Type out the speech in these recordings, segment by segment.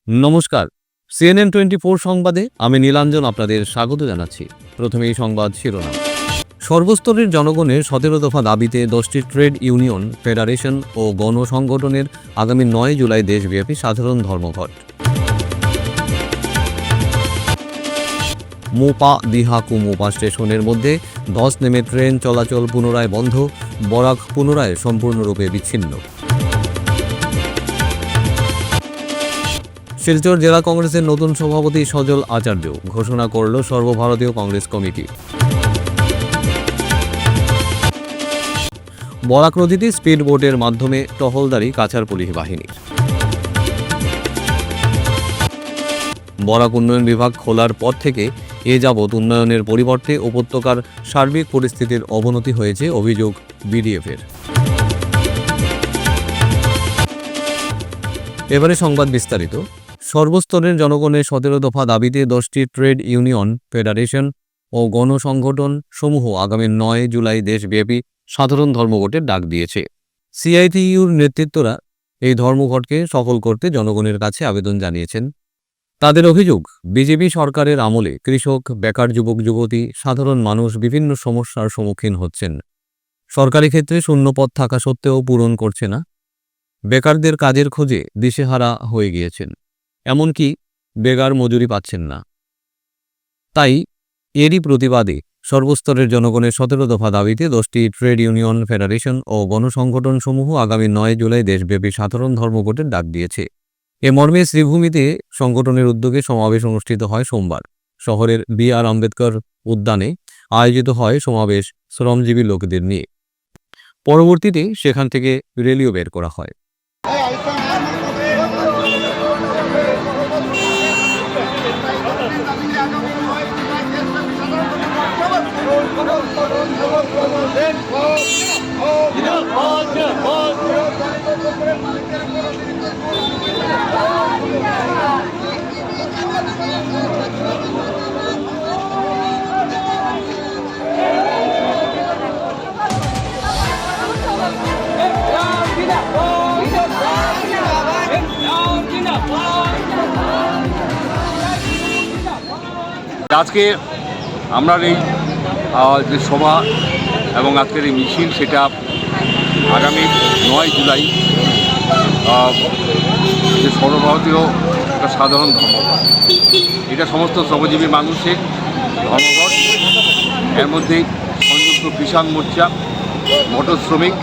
নমস্কার, CNN 24 সংবাদে আমি নীলাঞ্জন আপনাদের স্বাগত জানাচ্ছি। প্রথমে এই সংবাদ শিরোনাম। সর্বস্তরের জনগণের 17 দফা দাবিতে 10টি ট্রেড ইউনিয়ন, ফেডারেশন ও গণসংগঠনের আগামী 9 জুলাই দেশব্যাপী সাধারণ ধর্মঘট। মোপা দিহাকু মোপা স্টেশনের মধ্যে ধস নেমে ট্রেন চলাচল পুনরায় বন্ধ, বরাক পুনরায় সম্পূর্ণরূপে বিচ্ছিন্ন। শিলচর জেলা কংগ্রেসের নতুন সভাপতি সজল আচার্য ঘোষণা করল সর্বভারতীয় কংগ্রেস কমিটি। বরাক নদীতে স্পিড বোটের মাধ্যমে টহলদারি কাছাড় পুলিশ বাহিনীর। বরাক উন্নয়ন বিভাগ খোলার পর থেকে এ যাবৎ উন্নয়নের পরিবর্তে উপত্যকার সার্বিক পরিস্থিতির অবনতি হয়েছে, অভিযোগ বিডিএফের। এবারে সংবাদ বিস্তারিত। সর্বস্তরের জনগণের 17 দফা দাবিতে 10টি ট্রেড ইউনিয়ন, ফেডারেশন ও গণসংগঠন সমূহ আগামী 9 জুলাই দেশব্যাপী সাধারণ ধর্মঘটের ডাক দিয়েছে। সিআইটিইউর নেতৃত্বরা এই ধর্মঘটকে সফল করতে জনগণের কাছে আবেদন জানিয়েছেন। তাদের অভিযোগ, বিজেপি সরকারের আমলে কৃষক, বেকার যুবক যুবতী, সাধারণ মানুষ বিভিন্ন সমস্যার সম্মুখীন হচ্ছেন। সরকারি ক্ষেত্রে শূন্যপদ থাকা সত্ত্বেও পূরণ করছে না। বেকারদের কাজের খোঁজে দিশেহারা হয়ে গিয়েছেন, এমনকি বেগার মজুরি পাচ্ছেন না। তাই এরই প্রতিবাদে সর্বস্তরের জনগণের 17 দফা দাবিতে 10টি ট্রেড ইউনিয়ন, ফেডারেশন ও গণসংগঠন সমূহ আগামী 9 জুলাই দেশব্যাপী সাধারণ ধর্মঘটের ডাক দিয়েছে। এ মর্মে শ্রীভূমিতে সংগঠনের উদ্যোগে সমাবেশ অনুষ্ঠিত হয় সোমবার। শহরের BR আম্বেদকর উদ্যানে আয়োজিত হয় সমাবেশ শ্রমজীবী লোকদের নিয়ে। পরবর্তীতে সেখান থেকে র্যালিও বের করা হয়। আজকে আমরা এই যে সভা এবং আজকের এই মিছিল, সেটা আগামী 9 জুলাই যে সর্বভারতীয় একটা সাধারণ ধর্মঘট, এটা সমস্ত শ্রমজীবী মানুষের ধর্মঘট। এর মধ্যে সংযুক্ত কিষাণ মোর্চা, মোটর শ্রমিক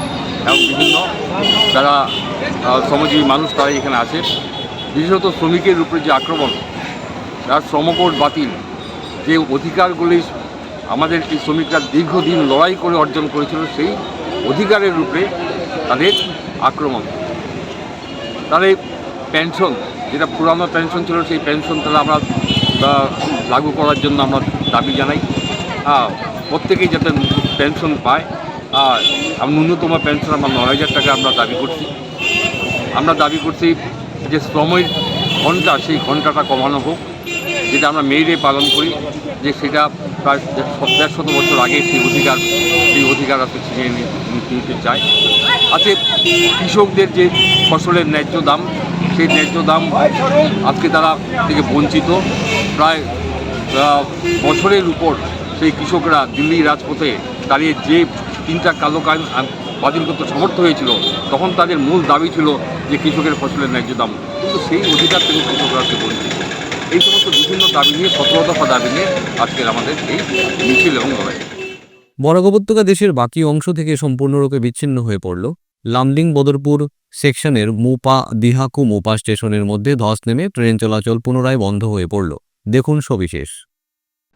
এবং বিভিন্ন যারা শ্রমজীবী মানুষ তারা এখানে আছে। বিশেষত শ্রমিকের উপরে যে আক্রমণ, তার শ্রমকোড বাতিল, যে অধিকারগুলি আমাদের এই শ্রমিকরা দীর্ঘদিন লড়াই করে অর্জন করেছিল, সেই অধিকারের রূপে তাদের আক্রমণ। তাদের পেনশন, যেটা পুরানো পেনশন ছিল, সেই পেনশন তাহলে আমরা লাগু করার জন্য আমরা দাবি জানাই। প্রত্যেকেই যাতে পেনশন পায়, আর ন্যূনতম পেনশন আমরা 9,000 টাকা আমরা দাবি করছি। আমরা দাবি করছি যে শ্রমের ঘন্টা, সেই ঘন্টাটা কমানো হোক, যেটা আমরা মেয়েরে পালন করি, যে সেটা প্রায় 150 বছর আগে সেই অধিকার আজকে ছিনিয়ে নিতে চায়। আজকে কৃষকদের যে ফসলের ন্যায্য দাম, সেই ন্যায্য দাম আজকে তারা থেকে বঞ্চিত। প্রায় বছরের উপর সেই কৃষকরা দিল্লি রাজপথে দাঁড়িয়ে যে 3টা কালো কানুন বাতিল করতে সমর্থ হয়েছিল, তখন তাদের মূল দাবি ছিল যে কৃষকের ফসলের ন্যায্য দাম, কিন্তু সেই অধিকার থেকে কৃষকরা বঞ্চিত। এই সমস্ত বিভিন্ন দাবি নিয়ে 17 দফা দাবি নিয়ে আজকের আমাদের এই মিছিল এবং লড়াই। বরাক উপত্যকা দেশের বাকি অংশ থেকে সম্পূর্ণরূপে বিচ্ছিন্ন হয়ে পড়ল। লামডিং বদরপুর সেকশনের মোপা দিহাকু মোপা স্টেশনের মধ্যে ধস নেমে ট্রেন চলাচল পুনরায় বন্ধ হয়ে পড়ল। দেখুন সবিশেষ।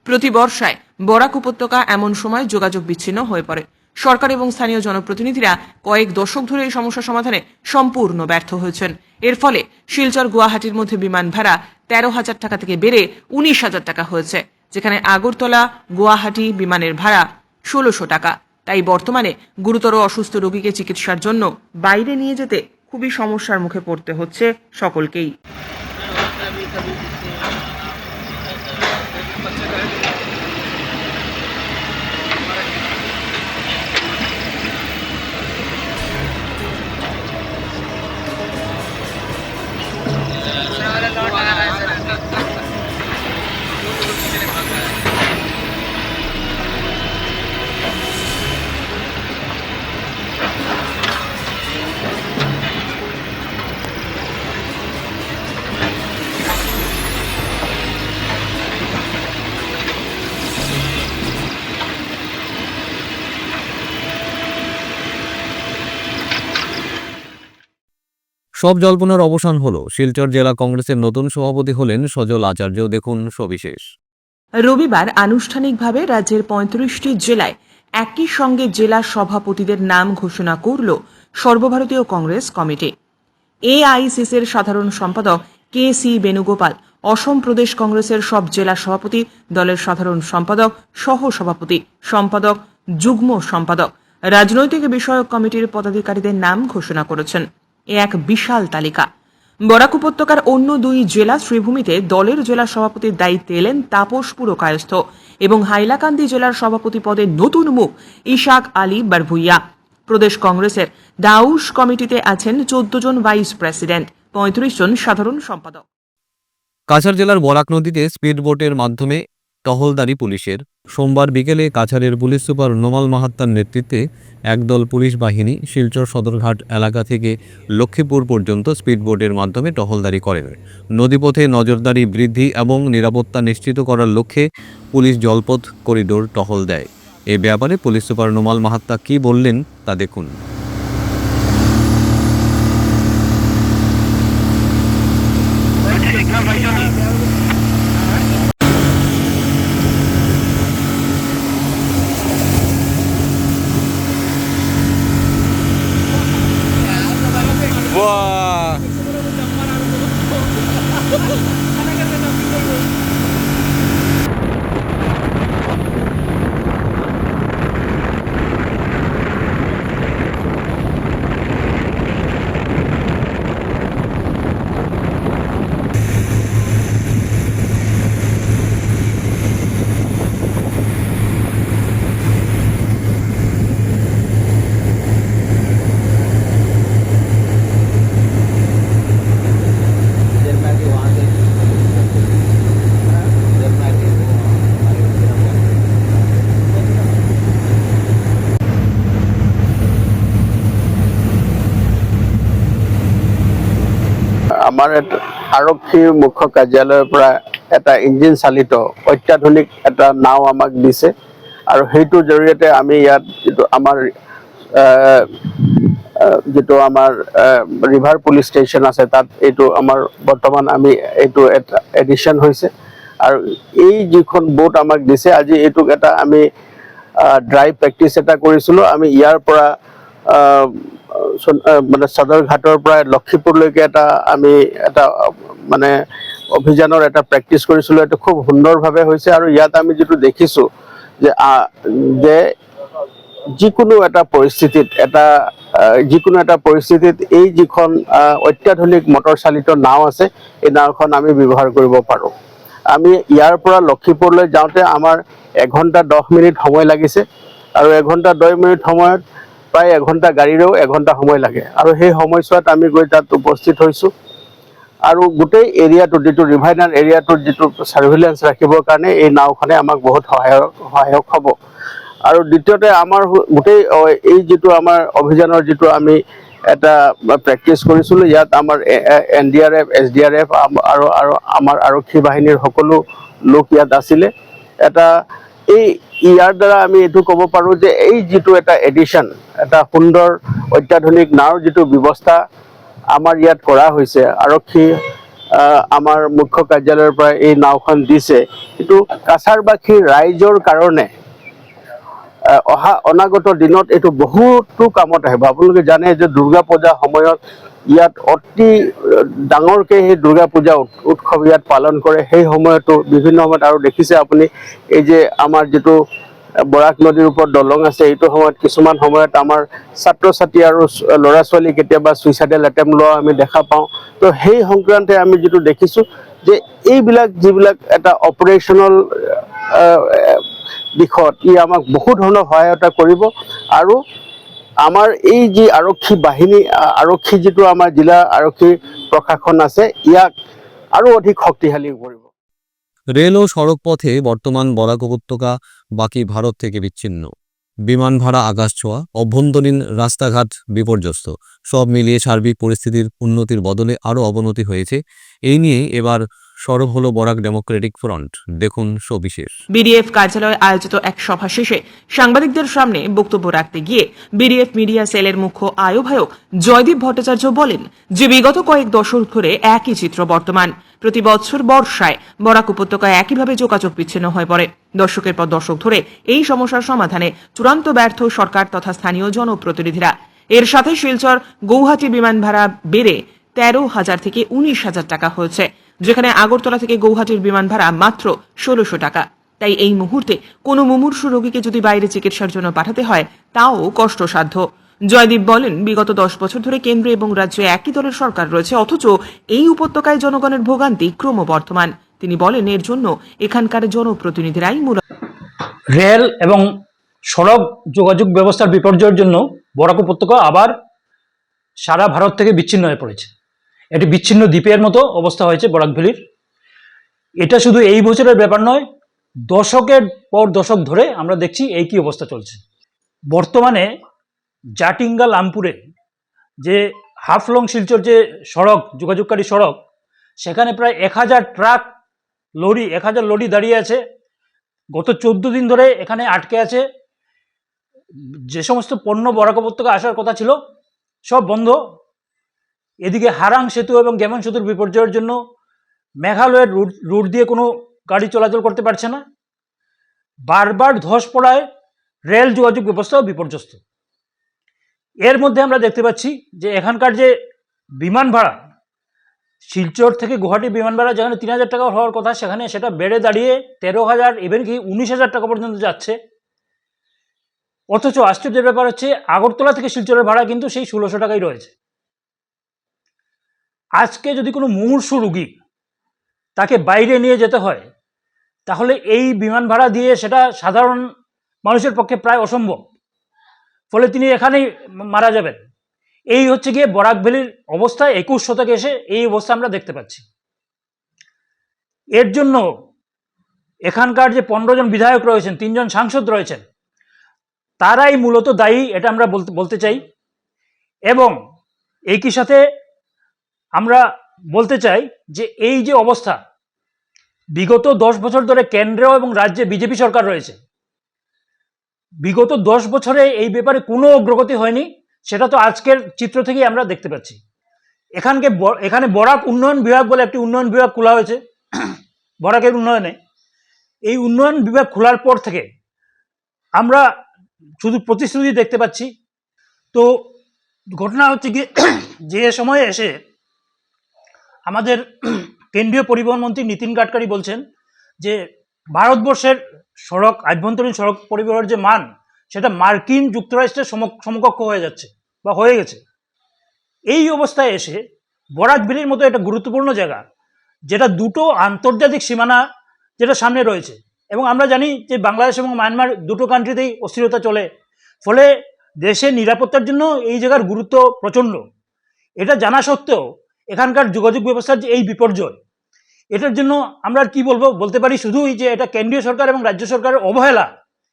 প্রতি বর্ষায় বরাক উপত্যকা এমন সময় যোগাযোগ বিচ্ছিন্ন হয়ে পড়ে। সরকার এবং স্থানীয় জনপ্রতিনিধিরা কয়েক দশক ধরে এই সমস্যা সমাধানে সম্পূর্ণ ব্যর্থ হয়েছেন। এর ফলে শিলচর গুয়াহাটির মধ্যে বিমান ভাড়া 13,000 টাকা থেকে বেড়ে 19,000 টাকা হয়েছে, যেখানে আগরতলা গুয়াহাটি বিমানের ভাড়া 1600 টাকা। তাই বর্তমানে গুরুতর অসুস্থ রোগীকে চিকিৎসার জন্য বাইরে নিয়ে যেতে খুবই সমস্যার মুখে পড়তে হচ্ছে সকলকেই। সব জল্পনার অবসান হলো। শিলচর জেলা কংগ্রেসের নতুন সভাপতি হলেন সজল আচার্য। দেখুন সবিশেষ। রবিবার আনুষ্ঠানিকভাবে রাজ্যের ৩৫টি জেলায় একই সঙ্গে জেলা সভাপতিদের নাম ঘোষণা করল সর্বভারতীয় কংগ্রেস কমিটি। এআইসিসির সাধারণ সম্পাদক কে.সি. বেণুগোপাল, অসম প্রদেশ কংগ্রেসের সব জেলা সভাপতি, দলের সাধারণ সম্পাদক, সহ সভাপতি, সম্পাদক, যুগ্ম সম্পাদক, রাজনৈতিক বিষয়ক কমিটির পদাধিকারীদের নাম ঘোষণা করেছেন। এ এক বিশাল তালিকা। বরাক উপত্যকার অন্য 2 জেলা শ্রীভূমিতে দলের জেলা সভাপতির দায়িত্বে এলেন তাপস পুরকায়স্থ এবং হাইলাকান্দি জেলার সভাপতি পদে নতুন মুখ ইশাক আলী বারভুইয়া। প্রদেশ কংগ্রেসের দাউস কমিটিতে আছেন 14 জন ভাইস প্রেসিডেন্ট, 35 জন সাধারণ সম্পাদক। কাছাড় জেলার বরাক নদীতে স্পিড বোটের মাধ্যমে টহলদারি পুলিশের। সোমবার বিকেলে কাছাড়ের পুলিশ সুপার নোমাল মাহাত্তার নেতৃত্বে একদল পুলিশ বাহিনী শিলচর সদরঘাট এলাকা থেকে লক্ষ্মীপুর পর্যন্ত স্পিডবোটের মাধ্যমে টহলদারি করেন। নদীপথে নজরদারি বৃদ্ধি এবং নিরাপত্তা নিশ্চিত করার লক্ষ্যে পুলিশ জলপথ করিডোর টহল দেয়। এ ব্যাপারে পুলিশ সুপার নোমাল মাহাত্তা কী বললেন তা দেখুন। আমাৰ আৰক্ষী মুখ্য কাৰ্যালয়ৰ পৰা এটা ইঞ্জিন চালিত অত্যাধুনিক এটা নাও আমাক দিছে আৰু সেইটোৰ জৰিয়তে আমি ইয়াত যিটো আমাৰ ৰিভাৰ পুলিচ ষ্টেচন আছে তাত এইটো আমাৰ বৰ্তমান আমি এইটো এটা এডিশ্যন হৈছে আৰু এই যিখন বোট আমাক দিছে আজি এইটোক এটা আমি ড্ৰাইভ প্ৰেক্টিচ এটা কৰিছিলোঁ। আমি ইয়াৰ পৰা মানে সদৰঘাটৰ পৰা লক্ষীপুৰলৈকে আমি এটা মানে অভিযানৰ এটা প্ৰেক্টিচ কৰিছিলোঁ। এইটো খুব সুন্দৰভাৱে হৈছে আৰু ইয়াত আমি যিটো দেখিছোঁ যে যিকোনো এটা পৰিস্থিতিত এই যিখন অত্যাধুনিক মটৰ চালিত নাও আছে এই নাওখন আমি ব্যৱহাৰ কৰিব পাৰোঁ। আমি ইয়াৰ পৰা লক্ষীপুৰলৈ যাওঁতে আমাৰ 1 ঘণ্টা 10 মিনিট সময় লাগিছে আৰু 1 ঘণ্টা 10 মিনিট সময়ত প্ৰায় 1 ঘণ্টা গাড়ীৰেও 1 ঘণ্টা সময় লাগে আৰু সেই সময়ছোৱাত আমি গৈ তাত উপস্থিত হৈছোঁ আৰু গোটেই এৰিয়াটোৰ যিটো ৰিভাইনাৰ এৰিয়াটোৰ যিটো ছাৰ্ভিলেঞ্চ ৰাখিবৰ কাৰণে এই নাওখনে আমাক বহুত সহায়ক হ'ব। আৰু দ্বিতীয়তে আমাৰ গোটেই এই যিটো আমাৰ অভিযানৰ যিটো আমি এটা প্ৰেক্টিচ কৰিছিলোঁ ইয়াত আমাৰ NDRF, SDRF আৰু আমাৰ আৰক্ষী বাহিনীৰ সকলো লোক ইয়াত আছিলে। ইয়াৰ দ্বাৰা আমি এইটো ক'ব পাৰোঁ যে এই যিটো এটা এডিশ্যন, এটা সুন্দৰ অত্যাধুনিক নাওৰ যিটো ব্যৱস্থা আমাৰ ইয়াত কৰা হৈছে, আৰক্ষী আমাৰ মুখ্য কাৰ্যালয়ৰ পৰা এই নাওখন দিছে, এইটো কাছাৰবাসীৰ ৰাইজৰ কাৰণে অনাগত দিনত এইটো বহুতো কামত আহিব। আপোনালোকে জানে যে দুৰ্গা পূজাৰ সময়ত ইয়াত অতি ডাঙৰকৈ সেই দুৰ্গা পূজা উৎসৱ ইয়াত পালন কৰে। সেই সময়তো বিভিন্ন সময়ত আৰু দেখিছে আপুনি এই যে আমাৰ যিটো বৰাক নদীৰ ওপৰত দলং আছে এইটো সময়ত কিছুমান সময়ত আমাৰ ছাত্ৰ ছাত্ৰী আৰু ল'ৰা ছোৱালী কেতিয়াবা ছুইচাইডেল এটেম্প লোৱা আমি দেখা পাওঁ। তো সেই সংক্ৰান্তে আমি যিটো দেখিছোঁ যে যিবিলাক এটা অপাৰেশ্যনেল দিশত ই আমাক বহু ধৰণৰ সহায়তা কৰিব আৰু আমাৰ এই যি আৰক্ষী যিটো আমাৰ জিলা আৰক্ষী প্ৰশাসন আছে ইয়াক আৰু অধিক শক্তিশালী কৰিব। রেল ও সড়ক পথে বর্তমান বরাক উপত্যকা বাকি ভারত থেকে বিচ্ছিন্ন। বিমান ভাড়া আকাশ ছোঁয়া, অভ্যন্তরীণ রাস্তাঘাট বিপর্যস্ত, সব মিলিয়ে সার্বিক পরিস্থিতির উন্নতির বদলে আরও অবনতি হয়েছে। এই নিয়ে এবার সরব হলো বরাক ডেমোক্রেটিক ফ্রন্ট। দেখুন সবিশেষ। বিডিএফ কার্যালয়ে আয়োজিত এক সভা শেষে সাংবাদিকদের সামনে বক্তব্য রাখতে গিয়ে বিডিএফ মিডিয়া সেলের মুখ্য আহ্বায়ক জয়দীপ ভট্টাচার্য বলেন যে বিগত কয়েক দশক ধরে একই চিত্র বর্তমান। প্রতি বছর বর্ষায় বরাক উপত্যকায় একইভাবে যোগাযোগ বিচ্ছিন্ন হয়ে পড়ে। দশকের পর দশক ধরে এই সমস্যার সমাধানে চূড়ান্ত ব্যর্থ সরকার তথা স্থানীয় জনপ্রতিনিধিরা। এর সাথে শিলচর গৌহাটি বিমান ভাড়া বেড়ে 13,000 থেকে 19,000 টাকা হয়েছে, যেখানে আগরতলা থেকে গৌহাটির বিমান ভাড়া মাত্র 1600 টাকা। তাই এই মুহূর্তে কোনো মুমূর্ষু রোগীকে যদি বাইরে চিকিৎসার জন্য পাঠাতে হয় তাও কষ্টসাধ্য। জয়দীপ বলেন, বিগত 10 বছর ধরে কেন্দ্র এবং রাজ্যে একই দলের সরকার রয়েছে, অথচ এই উপত্যকায় জনগণের ভোগান্তি ক্রমবর্ধমান। তিনি বলেন, এর জন্য এখানকার জনপ্রতিনিধিরাই মূলত রেল এবং সড়ক যোগাযোগ ব্যবস্থার বিপর্যয়ের জন্য বরাক উপত্যকা আবার সারা ভারত থেকে বিচ্ছিন্ন হয়ে পড়েছে। এটি বিচ্ছিন্ন দ্বীপের মতো অবস্থা হয়েছে বরাক ভ্যালির। এটা শুধু এই বছরের ব্যাপার নয়, দশকের পর দশক ধরে আমরা দেখছি এই কি অবস্থা চলছে। বর্তমানে জাটিঙ্গা লামপুরে যে হাফলং শিলচর যে সড়ক যোগাযোগকারী সড়ক, সেখানে প্রায় 1000 ট্রাক লরি 1000 লরি দাঁড়িয়ে আছে। গত 14 দিন ধরে এখানে আটকে আছে। যে সমস্ত পণ্য বরাক উপত্যকা আসার কথা ছিল সব বন্ধ। এদিকে হারাং সেতু এবং গেমন সেতুর বিপর্যয়ের জন্য মেঘালয়ের রুট দিয়ে কোনো গাড়ি চলাচল করতে পারছে না। বারবার ধস পড়ায় রেল যোগাযোগ ব্যবস্থাও বিপর্যস্ত। এর মধ্যে আমরা দেখতে পাচ্ছি যে এখানকার যে বিমান ভাড়া, শিলচর থেকে গুয়াহাটি বিমান ভাড়া যেখানে 3000 টাকা হওয়ার কথা, সেখানে সেটা বেড়ে দাঁড়িয়ে 13,000 ইভেন কি 19,000 টাকা পর্যন্ত যাচ্ছে। অথচ আশ্চর্যের ব্যাপার হচ্ছে আগরতলা থেকে শিলচরের ভাড়া কিন্তু সেই 1600 টাকাই রয়েছে। আজকে যদি কোনো মুমূর্ষু রোগী তাকে বাইরে নিয়ে যেতে হয়, তাহলে এই বিমান ভাড়া দিয়ে সেটা সাধারণ মানুষের পক্ষে প্রায় অসম্ভব। ফলে তিনি এখানেই মারা যাবেন। এই হচ্ছে গিয়ে বরাক ভ্যালির অবস্থা। 21 শতকে এসে এই অবস্থা আমরা দেখতে পাচ্ছি। এর জন্য এখানকার যে 15 জন বিধায়ক রয়েছেন, 3 জন সাংসদ রয়েছেন, তারাই মূলত দায়ী, এটা আমরা বলতে চাই। এবং একই সাথে আমরা বলতে চাই যে এই যে অবস্থা, বিগত 10 বছর ধরে কেন্দ্র এবং রাজ্যে বিজেপি সরকার রয়েছে। বিগত 10 বছরে এই ব্যাপারে কোনো অগ্রগতি হয়নি, সেটা তো আজকের চিত্র থেকেই আমরা দেখতে পাচ্ছি। এখানে বরাক উন্নয়ন বিভাগ বলে একটি উন্নয়ন বিভাগ খোলা হয়েছে বরাকের উন্নয়নে। এই উন্নয়ন বিভাগ খোলার পর থেকে আমরা শুধু প্রতিশ্রুতি দেখতে পাচ্ছি। তো ঘটনা হচ্ছে কি, যে সময়ে এসে আমাদের কেন্দ্রীয় পরিবহন মন্ত্রী নীতিন গাডকারি বলছেন যে ভারতবর্ষের সড়ক, আভ্যন্তরীণ সড়ক পরিবহনের যে মান, সেটা মার্কিন যুক্তরাষ্ট্রের সমকক্ষ হয়ে যাচ্ছে বা হয়ে গেছে। এই অবস্থায় এসে বরাক ভ্যালির মতো একটা গুরুত্বপূর্ণ জায়গা, যেটা দুটো আন্তর্জাতিক সীমানা যেটা সামনে রয়েছে, এবং আমরা জানি যে বাংলাদেশ এবং মায়ানমার দুটো কান্ট্রিতেই অস্থিরতা চলে, ফলে দেশের নিরাপত্তার জন্য এই জায়গার গুরুত্ব প্রচণ্ড। এটা জানা সত্ত্বেও এখানকার যোগাযোগ ব্যবস্থার যে এই বিপর্যয়, এটার জন্য আমরা কি বলতে পারি শুধুই যে এটা কেন্দ্রীয় সরকার এবং রাজ্য সরকারের অবহেলা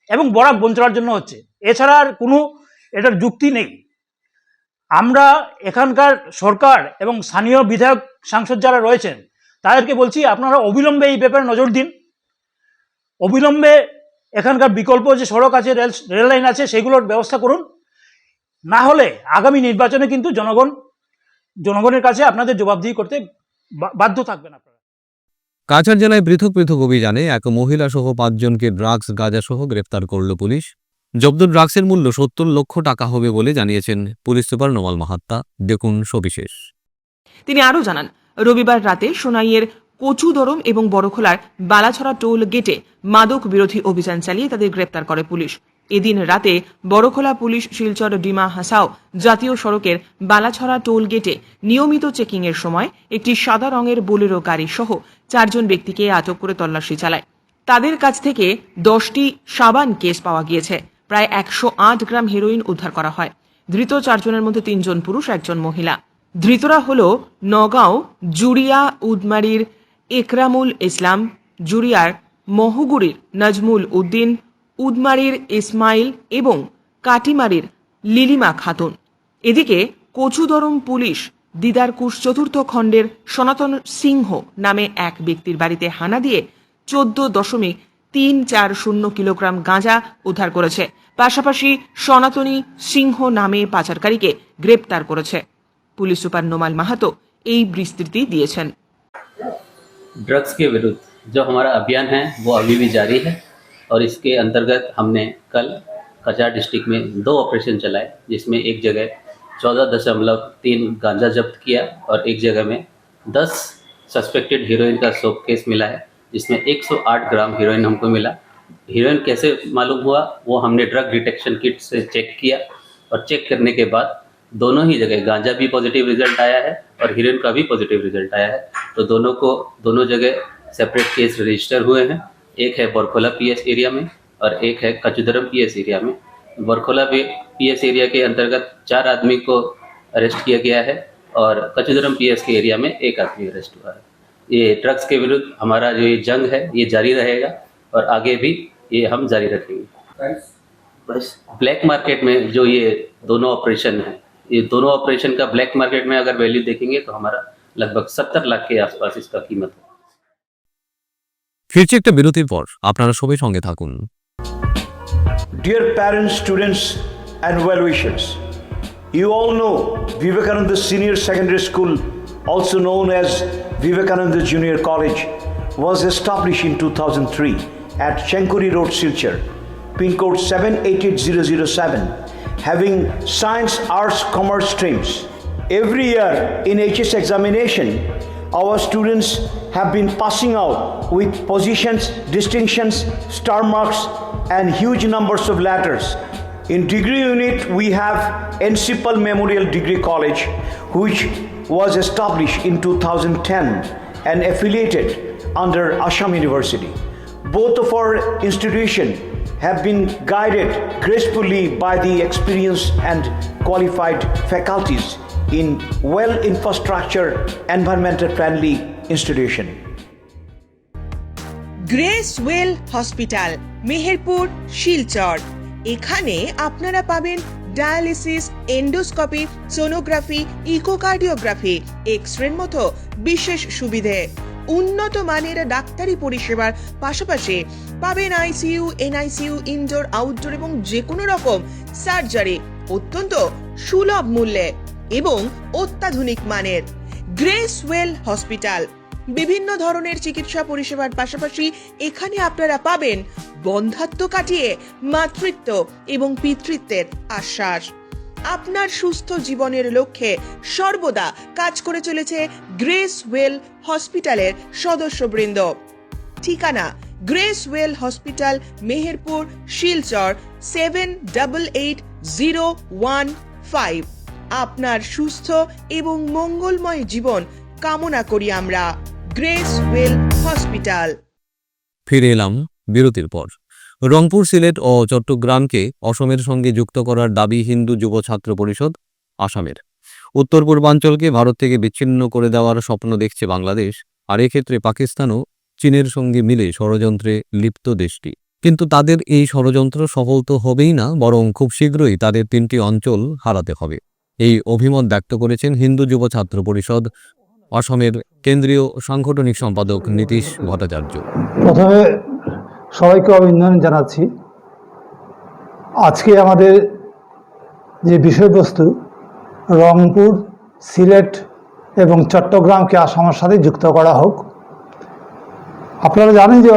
এবং বরাক বঞ্চনার জন্য হচ্ছে। এছাড়া আর কোনো এটার যুক্তি নেই। আমরা এখানকার সরকার এবং স্থানীয় বিধায়ক সাংসদ যারা রয়েছেন তাদেরকে বলছি, আপনারা অবিলম্বে এই ব্যাপারে নজর দিন। অবিলম্বে এখানকার বিকল্প যে সড়ক আছে, রেল লাইন আছে, সেগুলোর ব্যবস্থা করুন। না হলে আগামী নির্বাচনে কিন্তু জনগণের কাছে আপনাদের জবাবদিহি করতে বাধ্য থাকবেন আপনারা। কাছাড় জেলায় পৃথক পৃথক অভিযানে এক মহিলা সহ 5 জনকে ড্রাগস গাঁজা সহ গ্রেফতার করল পুলিশ। জব্দ ড্রাগসের মূল্য 70 লক্ষ টাকা হবে বলে জানিয়েছেন পুলিশ সুপার নোমাল মাহাত্তা। দেখুন সবিশেষ। তিনি আরও জানান, রবিবার রাতে সোনাইয়ের কচুদরম এবং বড়খোলার বালাছড়া টোল গেটে মাদক বিরোধী অভিযান চালিয়ে তাদের গ্রেপ্তার করে পুলিশ। এদিন রাতে বড়খোলা পুলিশ শিলচর ডিমা হাসাও জাতীয় সড়কের বালাছড়া টোল গেটে নিয়মিত চেকিংয়ের সময় একটি সাদা রঙের বোলেরো গাড়ি সহ 4 জন ব্যক্তিকে আটক করে তল্লাশি চালায়। তাদের কাছ থেকে 10টি সাবান কেস পাওয়া গিয়েছে। প্রায় 108 গ্রাম হেরোইন উদ্ধার করা হয়। ধৃত 4 জনের মধ্যে 3 জন পুরুষ, 1 জন মহিলা। ধৃতরা হল নগাঁও জুড়িয়া উদমারির একরামুল ইসলাম, জুড়িয়ার মহুগুড়ির নাজমুল উদ্দিন, উদমারির ইসমাইল এবং কাটিমারির লিলিমা খাতুন। এদিকে কচুদরম পুলিশ দিদারকুশ চতুর্থ খণ্ডের সনাতন সিংহ নামে এক ব্যক্তির বাড়িতে হানা দিয়ে 14.340 কিলোগ্রাম গাঁজা উদ্ধার করেছে। পাশাপাশি সনাতনী সিংহ নামে পাচারকারীকে গ্রেপ্তার করেছে। পুলিশ সুপার নোমাল মাহাতো এই বিস্তৃতি দিয়েছেন। ड्रग्स के विरुद्ध जो हमारा अभियान है वो अभी भी जारी है और इसके अंतर्गत हमने कल कचार डिस्ट्रिक्ट में 2 ऑपरेशन चलाए, जिसमें एक जगह 14.3 गांजा जब्त किया और एक जगह में 10 सस्पेक्टेड हीरोइन का सोप केस मिला है, जिसमें 108 ग्राम हीरोइन हमको मिला। हीरोइन कैसे मालूम हुआ वो हमने ड्रग डिटेक्शन किट से चेक किया और चेक करने के बाद दोनों ही जगह गांजा भी पॉजिटिव रिजल्ट आया है और हीरोइन का भी पॉजिटिव रिजल्ट आया है। तो दोनों जगह सेपरेट केस रजिस्टर हुए हैं। एक है बरखोला पीएस एरिया में और एक है कचुदरम पीएस एरिया में। बरखोला पीएस एरिया के अंतर्गत 4 आदमी को अरेस्ट किया गया है और कचुदरम पीएस के एरिया में 1 आदमी अरेस्ट हुआ है। ये ड्रग्स के विरुद्ध हमारा जो ये जंग है ये जारी रहेगा और आगे भी ये हम जारी रखेंगे। बस ब्लैक मार्केट में जो ये दोनों ऑपरेशन है, ये दोनों ऑपरेशन का ब्लैक मार्केट में अगर वैल्यू देखेंगे तो हमारा लगभग 70 लाख के आसपास इसका कीमत है। ফিরছি একটা বিরতির পর, আপনারা সবাই সঙ্গে থাকুন। Dear parents, students, and well-wishers, you all know Vivekananda Senior Secondary School, also known as Vivekananda Junior College, was established in 2003 at Chenkuri Road, Silchar, pin code 788007, having science, arts, commerce streams. Every year in HS examination, our students have been passing out with positions, distinctions, star marks, and huge numbers of letters. In degree unit, we have Encipal Memorial Degree College, which was established in 2010 and affiliated under Assam University. Both of our institutions have been guided gracefully by the experienced and qualified faculties in well-infrastructure, environmental-friendly institution. Grace well hospital, Meherpur, Silchar. এখানে আপনারা পাবেন dialysis, endoscopy, sonography, echocardiography, এক্স-রের মতো বিশেষ সুবিধে। উন্নত মানের ডাক্তারি পরিষেবার পাশাপাশি পাবেন আইসিইউ, এনআইসিইউ, ইনডোর, আউটডোর এবং যে কোনো রকম সার্জারি অত্যন্ত সুলভ মূল্যে এবং অত্যাধুনিক মানের। গ্রেস ওয়েল হসপিটাল বিভিন্ন ধরনের চিকিৎসা পরিষেবার পাশাপাশি এখানে আপনারা পাবেন বন্ধ্যাত্ব কাটিয়ে মাতৃত্ব এবং পিতৃত্বের আশ্বাস। আপনার সুস্থ জীবনের লক্ষ্যে সর্বদা কাজ করে চলেছে গ্রেস ওয়েল হসপিটালের সদস্যবৃন্দ। ঠিকানা grace well hospital, Meherpur, Silchar 788015। আপনার সুস্থ এবং মঙ্গলময় জীবন কামনা করি আমরা। Grace well hospital. ফিরে এলাম বিরতির পর। রংপুর, সিলেট ও চট্টগ্রামকে অসমের সঙ্গে যুক্ত করার দাবি হিন্দু যুব ছাত্র পরিষদ আসামের। উত্তর পূর্বাঞ্চলকে ভারত থেকে বিচ্ছিন্ন করে দেওয়ার স্বপ্ন দেখছে বাংলাদেশ, আর এক্ষেত্রে পাকিস্তানও চীনের সঙ্গে মিলে ষড়যন্ত্রে লিপ্ত দেশটি। কিন্তু তাদের এই ষড়যন্ত্র সফল তো হবেই না, বরং খুব শীঘ্রই তাদের 3টি অঞ্চল হারাতে হবে। এই অভিমত ব্যক্ত করেছেন হিন্দু যুব ছাত্র পরিষদ অসমের কেন্দ্রীয় সাংগঠনিক সম্পাদক নীতিশ ভট্টাচার্য। প্রথমে সবাইকে অভিনন্দন জানাচ্ছি। আজকে আমাদের যে বিষয়বস্তু, রংপুর, সিলেট এবং চট্টগ্রামকে আসামের সাথে যুক্ত করা হোক। আপনারা জানেন যে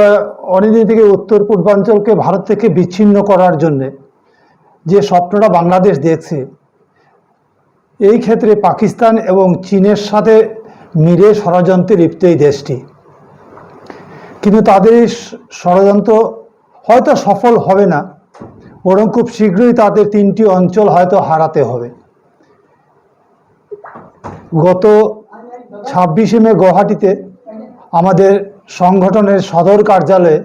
অনেকদিন থেকে উত্তর পূর্বাঞ্চলকে ভারত থেকে বিচ্ছিন্ন করার জন্যে যে স্বপ্নটা বাংলাদেশ দেখছে, এই ক্ষেত্রে পাকিস্তান এবং চীনের সাথে মিলে ষড়যন্ত্রে লিপ্ত এই দেশটি। কিন্তু তাদের এই ষড়যন্ত্র হয়তো সফল হবে না, বরং খুব শীঘ্রই তাদের 3টি অঞ্চল হয়তো হারাতে হবে। গত 26শে মে গুয়াহাটিতে আমাদের সংগঠনের সদর কার্যালয়ে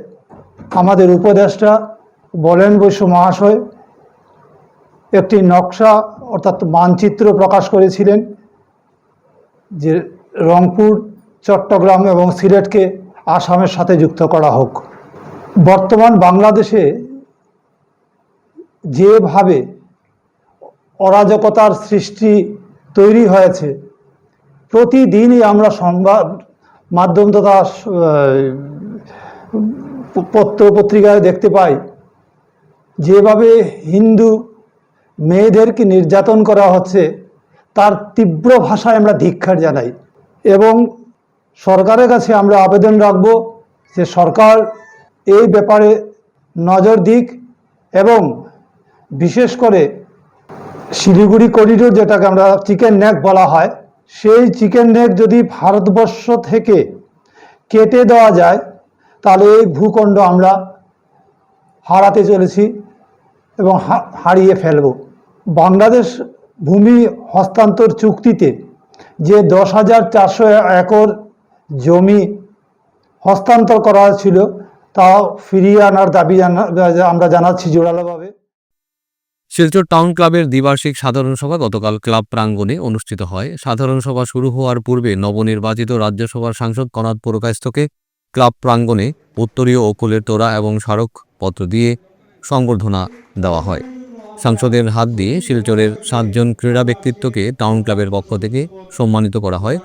আমাদের উপদেষ্টা বলেন বসু মহাশয় একটি নকশা অর্থাৎ মানচিত্র প্রকাশ করেছিলেন যে রংপুর, চট্টগ্রাম এবং সিলেটকে আসামের সাথে যুক্ত করা হোক। বর্তমান বাংলাদেশে যেভাবে অরাজকতার সৃষ্টি তৈরি হয়েছে, প্রতিদিনই আমরা সংবাদ মাধ্যম তথা পত্র পত্রিকায় দেখতে পাই যেভাবে হিন্দু মেয়েদেরকে নির্যাতন করা হচ্ছে, তার তীব্র ভাষায় আমরা ধিক্কার জানাই এবং সরকারের কাছে আমরা আবেদন রাখব যে সরকার এই ব্যাপারে নজর দিক এবং বিশেষ করে শিলিগুড়ি করিডোর, যেটাকে আমরা চিকেন নেক বলা হয়, সেই চিকেন নেক যদি ভারতবর্ষ থেকে কেটে দেওয়া যায় তাহলে এই ভূখণ্ড আমরা হারাতে চলেছি এবং হারিয়ে ফেলব। বাংলাদেশ ভূমি হস্তান্তর চুক্তিতে যে 10,400 একর জমি হস্তান্তর করা ছিল তা ফিরিয়ে আনার দাবি আমরা জানাচ্ছি জোরালোভাবে। শিলচর টাউন ক্লাবের দ্বিবার্ষিক সাধারণ সভা গতকাল ক্লাব প্রাঙ্গণে অনুষ্ঠিত হয়। সাধারণ সভা শুরু হওয়ার পূর্বে নবনির্বাচিত রাজ্যসভার সাংসদ কনাদ পুরকায়স্থকে ক্লাব প্রাঙ্গণে উত্তরীয় ও কুলের তোড়া এবং স্মারকপত্র দিয়ে সংবর্ধনা দেওয়া হয়। সাংসদের হাত দিয়ে শিলচরের 7 জন ক্রীড়া ব্যক্তিত্বকে টাউন ক্লাবের পক্ষ থেকে সম্মানিত করা হয়।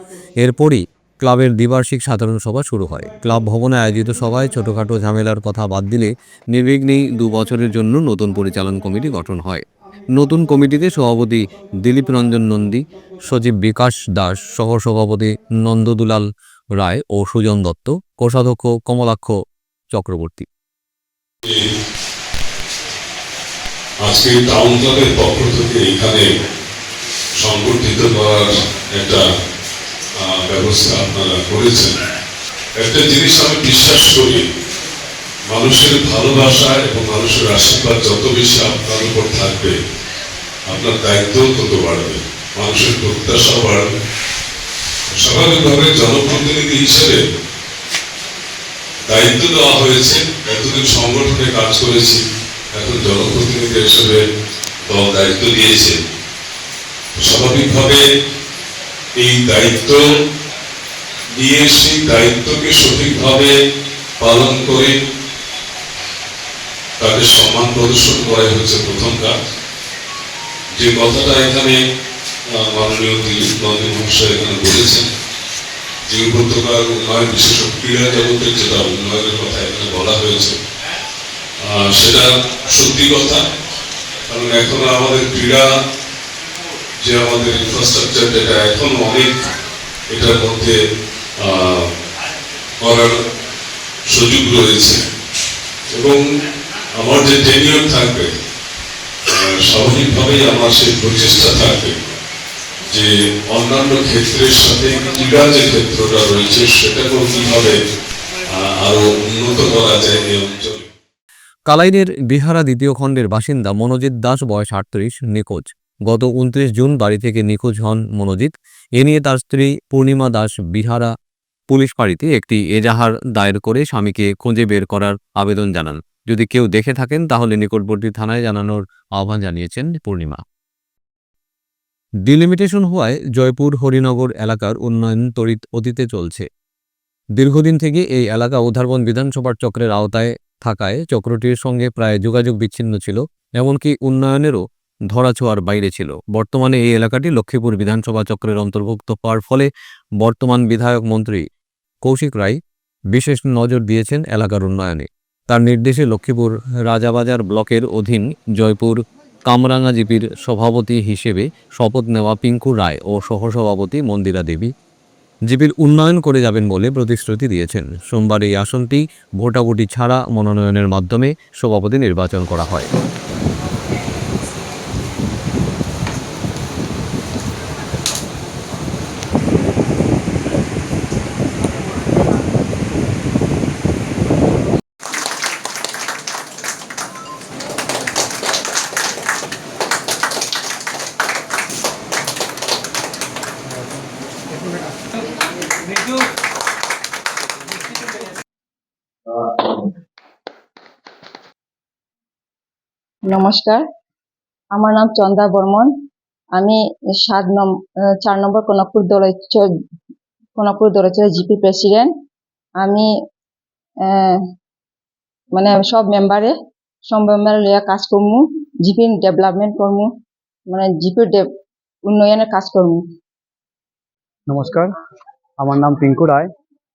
এরপরই ক্লাবের দ্বিবার্ষিক সাধারণ সভা শুরু হয়। ক্লাব ভবনে আয়োজিত সভায় ছোটোখাটো ঝামেলার কথা বাদ দিলে নির্বিঘ্নেই 2 বছরের জন্য নতুন পরিচালন কমিটি গঠন হয়। নতুন কমিটিতে সভাপতি দিলীপ রঞ্জন নন্দী, সচিব বিকাশ দাস, সহসভাপতি নন্দদুলাল রায় ও সুজন দত্ত, কোষাধ্যক্ষ কমলাক্ষ চক্রবর্তী। আজকে টাউন ক্লাবের পক্ষ থেকে এখানে সংগঠিত করার একটা ব্যবস্থা আপনারা করেছেন। একটা জিনিস আমি বিশ্বাস করি, মানুষের ভালোবাসা এবং মানুষের আশীর্বাদ যত বেশি আপনার উপর থাকবে, আপনার দায়িত্ব তত বাড়বে, মানুষের প্রত্যাশা বাড়বে। স্বাভাবিকভাবে জনপ্রতিনিধি হিসেবে দায়িত্ব দেওয়া হয়েছে, এতদিন সংগঠনে কাজ করেছি, এখন জনপ্রতিনিধি হিসেবে দল দায়িত্ব দিয়েছে। স্বাভাবিকভাবে এই দায়িত্ব দিয়ে সেই দায়িত্বকে সঠিকভাবে পালন করে তাকে সম্মান প্রদর্শন করাই হচ্ছে প্রথম কাজ। যে কথাটা এখানে মাননীয় দিলীপ নন্দী মহাশয় এখানে বলেছেন, যে উপত্যকার উন্নয়ন, বিশেষ ক্রীড়া জগতের যেটা উন্নয়নের কথা এখানে বলা হয়েছে, সেটা সত্যি কথা। কারণ এখন আমাদের ক্রীড়া যে আমাদের ইনফ্রাস্ট্রাকচার, যেটা এখন অনেক এটার মধ্যে করার সুযোগ রয়েছে এবং আমার যে টেনিয়র থাকবে, স্বাভাবিকভাবেই আমার সেই প্রচেষ্টা থাকবে যে অন্যান্য ক্ষেত্রের সাথে ক্রীড়া যে ক্ষেত্রটা রয়েছে সেটাকেও কিভাবে আরো উন্নত করা যায় এই অঞ্চলে। কালাইনের বিহারা দ্বিতীয় খণ্ডের বাসিন্দা মনোজিৎ দাস, বয়স 38, নিখোঁজ। গত 29 জুন বাড়ি থেকে নিখোঁজ হন মনোজিৎ। এ নিয়ে তার স্ত্রী পূর্ণিমা দাস বিহারা পুলিশ ফাঁড়িতে একটি এজাহার দায়ের করে স্বামীকে খুঁজে বের করার আবেদন জানান। যদি কেউ দেখে থাকেন তাহলে নিকটবর্তী থানায় জানানোর আহ্বান জানিয়েছেন পূর্ণিমা। ডিলিমিটেশন হওয়ায় জয়পুর হরিনগর এলাকার উন্নয়ন তড়িৎ গতিতে চলছে। দীর্ঘদিন থেকে এই এলাকা উধারবন বিধানসভার চক্রের আওতায় থাকায় চক্রটির সঙ্গে প্রায় যোগাযোগ বিচ্ছিন্ন ছিল, এমনকি উন্নয়নেরও ধরাছোঁয়ার বাইরে ছিল। বর্তমানে এই এলাকাটি লক্ষ্মীপুর বিধানসভা চক্রের অন্তর্ভুক্ত হওয়ার ফলে বর্তমান বিধায়ক মন্ত্রী কৌশিক রায় বিশেষ নজর দিয়েছেন এলাকার উন্নয়নে। তার নির্দেশে লক্ষ্মীপুর রাজাবাজার ব্লকের অধীন জয়পুর কামরাঙ্গা জিপির সভাপতি হিসেবে শপথ নেওয়া পিঙ্কু রায় ও সহসভাপতি মন্দিরা দেবী জিপির উন্নয়ন করে যাবেন বলে প্রতিশ্রুতি দিয়েছেন। সোমবার এই আসনটি ভোটাভুটি ছাড়া মনোনয়নের মাধ্যমে সভাপতি নির্বাচন করা হয়। নমস্কার, আমার নাম চন্দা বর্মন। আমি 4 নম্বর কনকপুর দলচর জিপি প্রেসিডেন্ট। আমি মানে সব মেম্বারে লিয়া কাজ করমু, জিপি ডেভেলপমেন্ট করমু, মানে জিপি উন্নয়নের কাজ করমু। নমস্কার, আমার নাম পিঙ্কু রায়।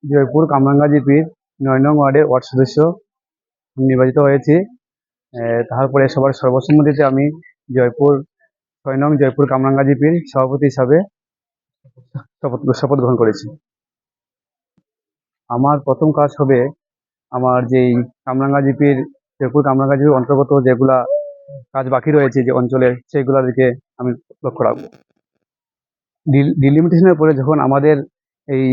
জয়পুর কামরাঙ্গা জিপির ৯ নং ওয়ার্ডের ওয়ার্ড সদস্য নির্বাচিত হয়েছি। তারপরে সবার সর্বসম্মতিতে আমি জয়পুর ৬ নং জয়পুর কামরাঙ্গা জিপির সভাপতি হিসাবে শপথ গ্রহণ করেছি। আমার প্রথম কাজ হবে আমার যেই কামরাঙ্গা জিপির জয়পুর কামরাঙ্গা জিপির অন্তর্গত যেগুলা কাজ বাকি রয়েছে যে অঞ্চলের, সেইগুলোর দিকে আমি লক্ষ্য রাখবো। ডিলিমিটেশনের পরে যখন আমাদের এই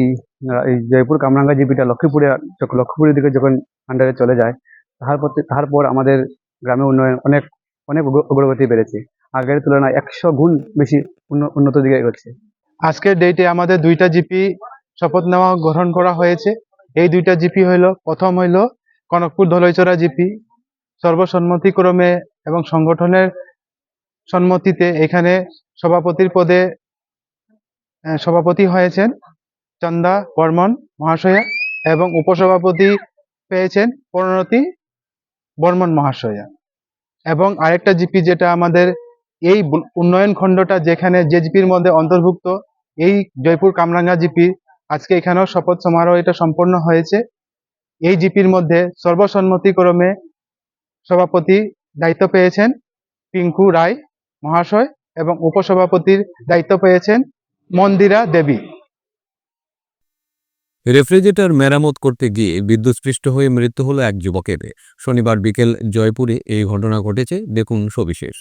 জয়পুর কামরাঙ্গা জিপিটা লক্ষ্মীপুরের দিকে যখন আন্ডারে চলে যায়, তারপর আমাদের গ্রামের উন্নয়ন অনেক অগ্রগতি বেড়েছে। আগের তুলনায় 100 গুণ বেশি উন্নত দিকে এগোচ্ছে। আজকের ডেটে আমাদের 2টা জিপি শপথ নেওয়া গ্রহণ করা হয়েছে। এই 2টা জিপি প্রথম হইল কনকপুর ধলইচড়া জিপি। সর্বসম্মতিক্রমে এবং সংগঠনের সম্মতিতে এখানে সভাপতির পদে সভাপতি হয়েছেন চন্দা বর্মন মহাশয়া এবং উপসভাপতি পেয়েছেন প্রণতি বর্মন মহাশয়া। এবং আরেকটা জিপি যেটা আমাদের এই উন্নয়ন খণ্ডটা যেখানে যে জিপির মধ্যে অন্তর্ভুক্ত, এই জয়পুর কামরাঙ্গা জিপি, আজকে এখানেও শপথ সমারোহ এটা সম্পন্ন হয়েছে। এই জিপির মধ্যে সর্বসম্মতিক্রমে সভাপতি দায়িত্ব পেয়েছেন পিঙ্কু রায় মহাশয় এবং উপসভাপতির দায়িত্ব পেয়েছেন মন্দিরা দেবী। রেফ্রিজারেটর মেরামত করতে গিয়ে বিদ্যুৎস্পৃষ্ট হয়ে মৃত্যু হলো এক যুবকের। শনিবার বিকেল জয়পুরে এই ঘটনা ঘটেছে, দেখুন সবিশেষ।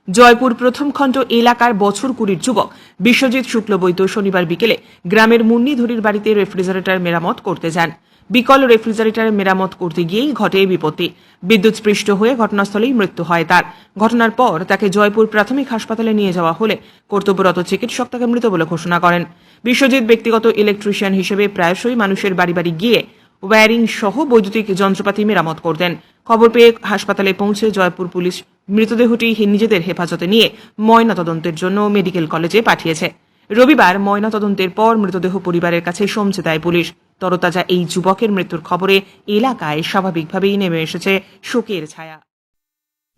জয়পুর প্রথম খণ্ড এলাকার বছর 20 যুবক বিশ্বজিৎ শুক্লবৈদ্য শনিবার বিকেলে গ্রামের মুন্নিধুরির বাড়িতে রেফ্রিজারেটর মেরামত করতে যান। বিকল রেফ্রিজারেটর মেরামত করতে গিয়েই ঘটে বিপত্তি। বিদ্যুৎস্পৃষ্ট হয়ে ঘটনাস্থলেই মৃত্যু হয় তার। ঘটনার পর তাকে জয়পুর প্রাথমিক হাসপাতালে নিয়ে যাওয়া হলে কর্তব্যরত চিকিৎসক তাকে মৃত বলে ঘোষণা করেন। বিশ্বজিৎ ব্যক্তিগত ইলেকট্রিশিয়ান হিসেবে প্রায়শই মানুষের বাড়ি বাড়ি গিয়ে ওয়্যারিং সহ বৈদ্যুতিক যন্ত্রপাতি মেরামত করতেন। খবর পেয়ে হাসপাতালে পৌঁছে জয়পুর পুলিশ মৃতদেহটি নিজেদের হেফাজতে নিয়ে ময়নাতদন্তের জন্য মেডিকেল কলেজে পাঠিয়েছে। রবিবার ময়নাতদন্তের পর মৃতদেহ পরিবারের কাছে সমঝে দেয় পুলিশ। তরতাজা এই যুবকের মৃত্যুর খবরে এলাকায় স্বাভাবিকভাবেই নেমে এসেছে শোকের ছায়া।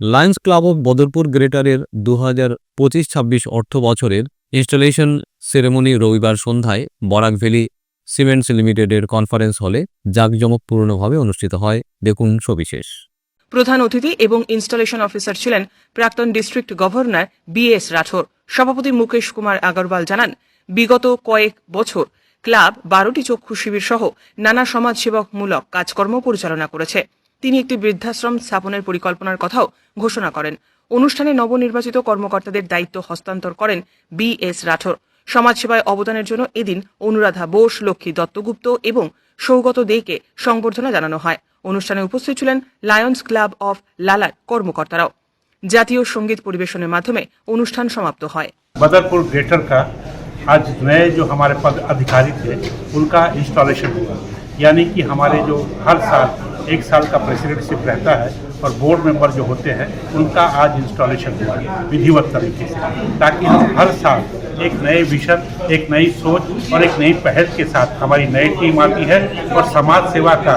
লায়ন্স ক্লাব অফ বদরপুর গ্রেটারের 2025-26 অর্থ বছরের ইনস্টলেশন সেরেমনি রবিবার সন্ধ্যায় বরাক ভ্যালি সিমেন্টস লিমিটেডের কনফারেন্স হলে জাঁকজমকপূর্ণভাবে অনুষ্ঠিত হয়, দেখুন সবিশেষ। প্রধান অতিথি এবং ইনস্টলেশন অফিসার ছিলেন প্রাক্তন ডিস্ট্রিক্ট গভর্নর BS রাঠোর। সভাপতি মুকেশ কুমার আগরওয়াল জানান, বিগত কয়েক বছর ক্লাব 12টি চক্ষু শিবির সহ নানা সমাজসেবামূলক কাজকর্ম পরিচালনা করেছে। তিনি একটি বৃদ্ধাশ্রম স্থাপনের পরিকল্পনার কথাও ঘোষণা করেন। অনুষ্ঠানে নবনির্বাচিত কর্মকর্তাদের দায়িত্ব হস্তান্তর করেন BS রাঠোর। সমাজসেবায় অবদানের জন্য এদিন অনুরাধা বোস, লক্ষ্মী দত্তগুপ্ত এবং সৌগত দেকে সংবর্ধনা জানানো হয়। অনুষ্ঠানে উপস্থিত ছিলেন লায়ন্স ক্লাব অফ লালার কর্মকর্তারাও। জাতীয় সঙ্গীত পরিবেশনের মাধ্যমে অনুষ্ঠান সমাপ্ত হয়। बदरपुर ग्रेटर का आज नए जो हमारे पद अधिकारी थे उनका इंस्टॉलेशन हुआ, यानी कि हमारे जो हर साल 1 साल का प्रेसिडेंटशिप रहता है और बोर्ड मेंबर जो होते हैं उनका आज इंस्टॉलेशन हुआ विधिवत तरीके से, ताकि हम हर साल एक नए विजन, एक नई सोच और एक नई पहल के साथ हमारी नई टीम आती है और समाज सेवा का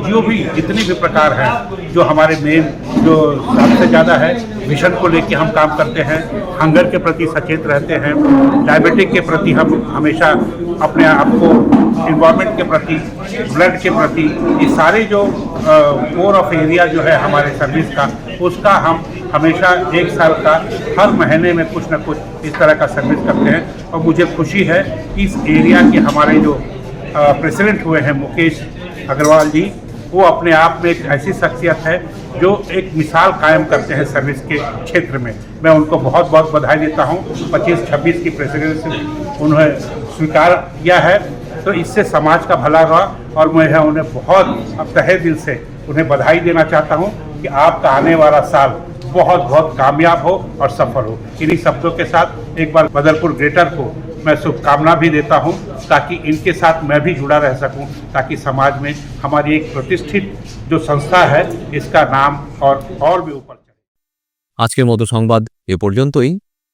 जो भी जितने भी प्रकार हैं, जो हमारे मेन जो सबसे ज़्यादा है विजन को लेके हम काम करते हैं, हंगर के प्रति सचेत रहते हैं, डायबिटिक के प्रति हम हमेशा अपने आप को, इन्वायरमेंट के प्रति, ब्लड के प्रति, ये सारे जो कोर ऑफ एरिया जो है हमारे सर्विस का, उसका हम हमेशा 1 साल का हर महीने में कुछ न कुछ इस तरह का सर्विस करते हैं। और मुझे खुशी है कि इस एरिया के हमारे जो प्रेसिडेंट हुए हैं मुकेश अग्रवाल जी, वो अपने आप में एक ऐसी शख्सियत है जो एक मिसाल कायम करते हैं सर्विस के क्षेत्र में। मैं उनको बहुत बहुत बधाई देता हूँ। 25-26 की प्रेसिडेंसी उन्होंने स्वीकार किया है, तो इससे समाज का भला हुआ और मैं उन्हें बहुत तहे दिल से उन्हें बधाई देना चाहता हूँ कि आपका आने वाला साल बहुत बहुत कामयाब हो और सफल हो। इन्हीं शब्दों के साथ एक बार बदरपुर ग्रेटर को मैं शुभकामना भी देता हूं, ताकि इनके साथ मैं भी जुड़ा रह सकूं, ताकि समाज में हमारी एक प्रतिष्ठित जो संस्था है इसका नाम और भी ऊपर चले। আজকের মতো সংবাদ এ পর্যন্তই।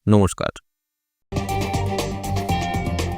নমস্কার।